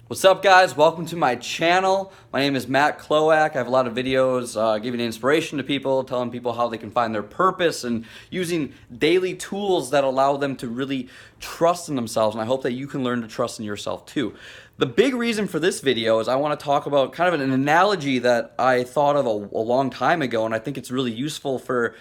What's up, guys? Welcome to my channel. My name is Matt Kloak. I have a lot of videos giving inspiration to people, telling people how they can find their purpose and using daily tools that allow them to really trust in themselves. And I hope that you can learn to trust in yourself too. The big reason for this video is I want to talk about kind of an analogy that I thought of a long time ago, and I think it's really useful for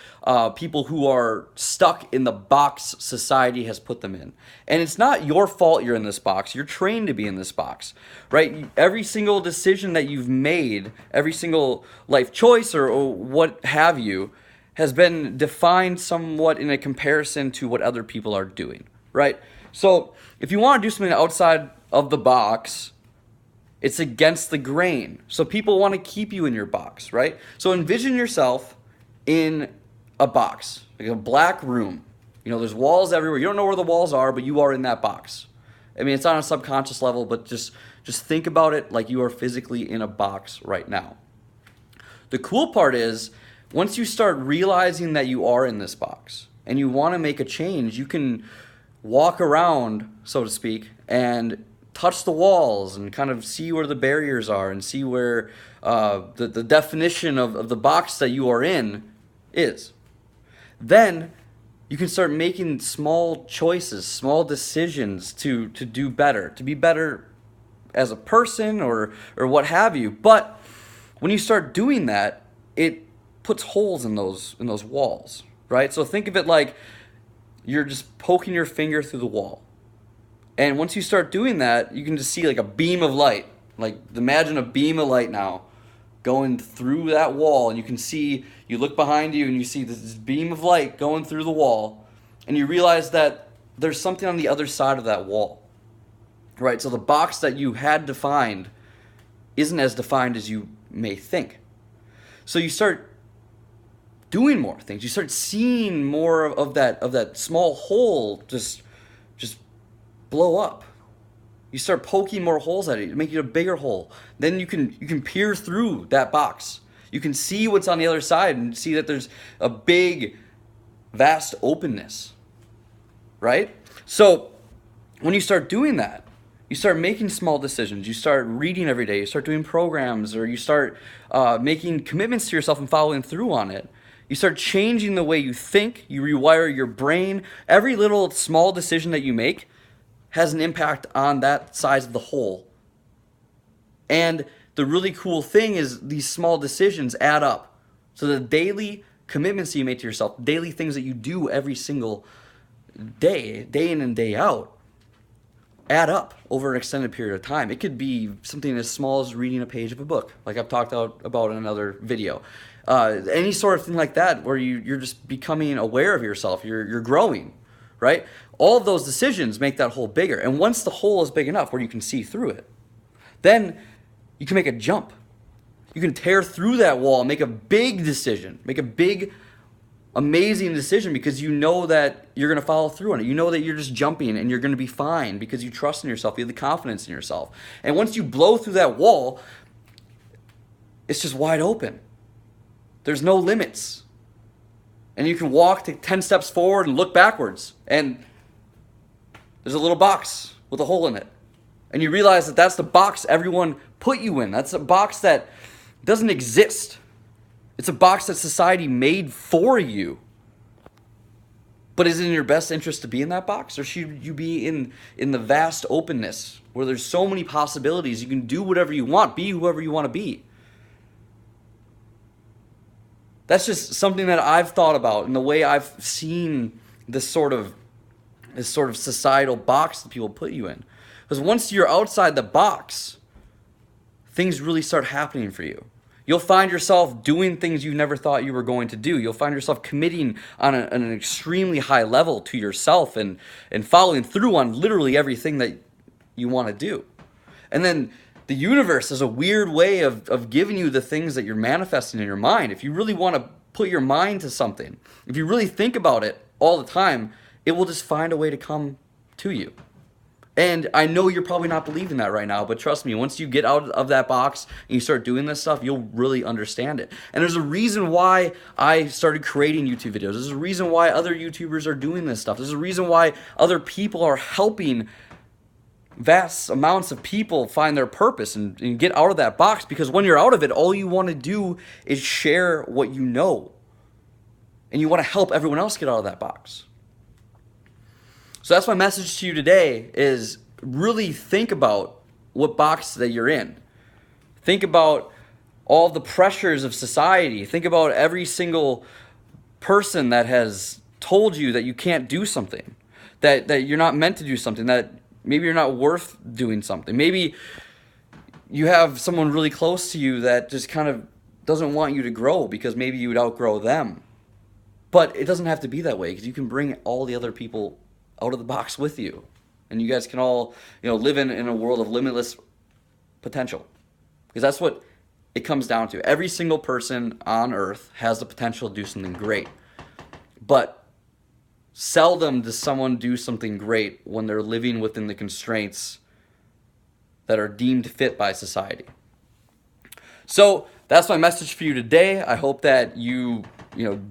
people who are stuck in the box society has put them in. And it's not your fault you're in this box. You're trained to be in this box, right? Every single decision that you've made, every single life choice or what have you, has been defined somewhat in a comparison to what other people are doing, right? So if you want to do something outside of the box, it's against the grain. So people want to keep you in your box, right? So envision yourself in a box, like a black room. You know, there's walls everywhere. You don't know where the walls are, but you are in that box. I mean, it's on a subconscious level, but just think about it like you are physically in a box right now. The cool part is, once you start realizing that you are in this box and you want to make a change, you can walk around, so to speak, and touch the walls and kind of see where the barriers are and see where the definition of the box that you are in is. Then you can start making small choices, small decisions to do better, to be better as a person or what have you. But when you start doing that, it puts holes in those walls, right? So think of it like you're just poking your finger through the wall. And once you start doing that, you can just see like a beam of light. Like imagine a beam of light now going through that wall, and you can see, you look behind you and you see this beam of light going through the wall, and you realize that there's something on the other side of that wall, right? So the box that you had defined isn't as defined as you may think. So you start doing more things. You start seeing more of that small hole just blow up. You start poking more holes at it to make it a bigger hole. Then you can peer through that box. You can see what's on the other side and see that there's a big, vast openness, right? So when you start doing that, you start making small decisions. You start reading every day. You start doing programs, or you start making commitments to yourself and following through on it. You start changing the way you think. You rewire your brain. Every little small decision that you make has an impact on that size of the whole. And the really cool thing is these small decisions add up. So the daily commitments that you make to yourself, daily things that you do every single day, day in and day out, add up over an extended period of time. It could be something as small as reading a page of a book, like I've talked about in another video. Any sort of thing like that, where you're just becoming aware of yourself, you're growing, right? All of those decisions make that hole bigger. And once the hole is big enough where you can see through it, then you can make a jump. You can tear through that wall and make a big decision, make a big, amazing decision, because you know that you're going to follow through on it. You know that you're just jumping and you're going to be fine because you trust in yourself. You have the confidence in yourself. And once you blow through that wall, it's just wide open. There's no limits. And you can walk to 10 steps forward and look backwards, and there's a little box with a hole in it. And you realize that that's the box everyone put you in. That's a box that doesn't exist. It's a box that society made for you. But is it in your best interest to be in that box? Or should you be in the vast openness where there's so many possibilities? You can do whatever you want, be whoever you want to be. That's just something that I've thought about, and the way I've seen this sort of societal box that people put you in. Because once you're outside the box, things really start happening for you. You'll find yourself doing things you never thought you were going to do. You'll find yourself committing on an extremely high level to yourself and following through on literally everything that you want to do. And then the universe is a weird way of giving you the things that you're manifesting in your mind. If you really want to put your mind to something, if you really think about it all the time, it will just find a way to come to you. And I know you're probably not believing that right now, but trust me, once you get out of that box and you start doing this stuff, you'll really understand it. And there's a reason why I started creating YouTube videos. There's a reason why other YouTubers are doing this stuff. There's a reason why other people are helping vast amounts of people find their purpose and get out of that box, because when you're out of it, all you want to do is share what you know. And you want to help everyone else get out of that box. So that's my message to you today, is really think about what box that you're in. Think about all the pressures of society. Think about every single person that has told you that you can't do something, that you're not meant to do something, that maybe you're not worth doing something. Maybe you have someone really close to you that just kind of doesn't want you to grow because maybe you would outgrow them. But it doesn't have to be that way, because you can bring all the other people out of the box with you. And you guys can all, live in a world of limitless potential. Because that's what it comes down to. Every single person on earth has the potential to do something great. But seldom does someone do something great when they're living within the constraints that are deemed fit by society. So that's my message for you today. I hope that you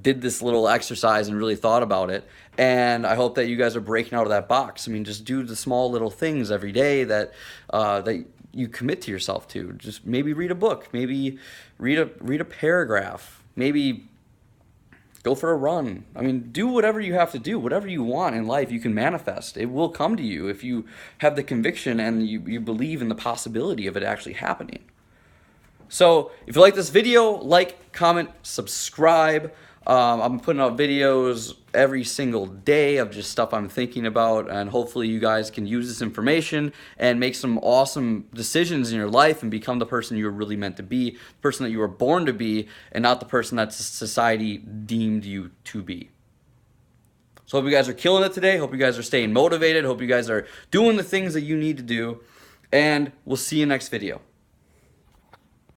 did this little exercise and really thought about it. And I hope that you guys are breaking out of that box. I mean, just do the small little things every day that you commit to yourself to. Just maybe read a book, maybe read a paragraph, maybe go for a run. I mean, do whatever you have to do. Whatever you want in life, you can manifest. It will come to you if you have the conviction and you believe in the possibility of it actually happening. So if you like this video, like, comment, subscribe. I'm putting out videos every single day of just stuff I'm thinking about, and hopefully you guys can use this information and make some awesome decisions in your life and become the person you're really meant to be, the person that you were born to be, and not the person that society deemed you to be. So hope you guys are killing it today. Hope you guys are staying motivated. Hope you guys are doing the things that you need to do, and we'll see you next video.